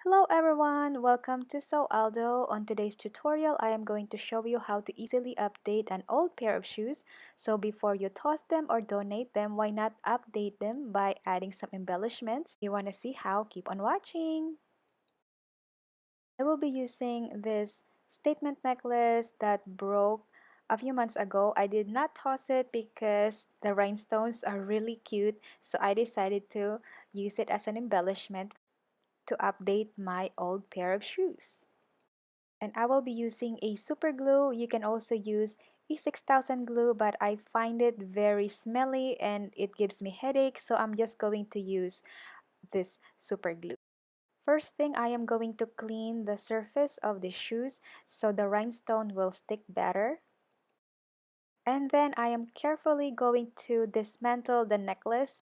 Hello everyone, welcome to Aldo. On today's tutorial, I am going to show you how to easily update an old pair of shoes. So before you toss them or donate them, why not update them by adding some embellishments? If you want to see how? Keep on watching. I will be using this statement necklace that broke a few months ago. I did not toss it because the rhinestones are really cute, so I decided to use it as an embellishment to update my old pair of shoes. And I will be using a super glue. You can also use a 6000 glue, but I find it very smelly and it gives me headaches, so I'm just going to use this super glue. First thing, I am going to clean the surface of the shoes so the rhinestone will stick better. And then I am carefully going to dismantle the necklace.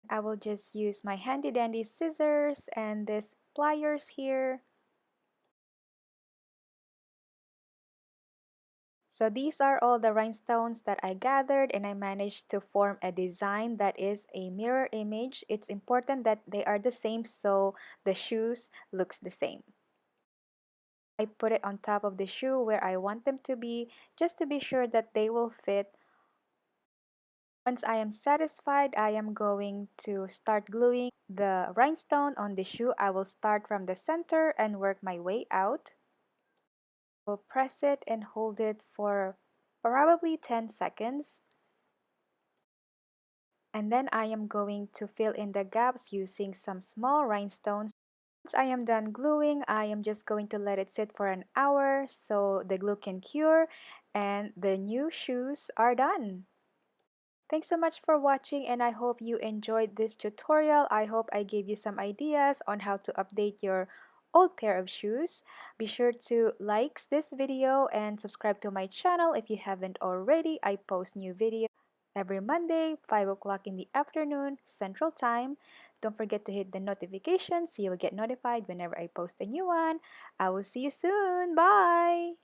I will just use my handy dandy scissors and this pliers here. So these are all the rhinestones that I gathered, and I managed to form a design that is a mirror image. It's important that they are the same so the shoes looks the same. I put it on top of the shoe where I want them to be, just to be sure that they will fit. Once I am satisfied, I am going to start gluing the rhinestone on the shoe. I will start from the center and work my way out. We'll press it and hold it for probably 10 seconds. And then I am going to fill in the gaps using some small rhinestones. Once I am done gluing, I am just going to let it sit for an hour so the glue can cure and the new shoes are done. Thanks so much for watching, and I hope you enjoyed this tutorial. I hope I gave you some ideas on how to update your old pair of shoes. Be sure to like this video and subscribe to my channel if you haven't already. I post new videos every Monday, 5 o'clock in the afternoon, Central Time. Don't forget to hit the notification so you'll get notified whenever I post a new one. I will see you soon. Bye!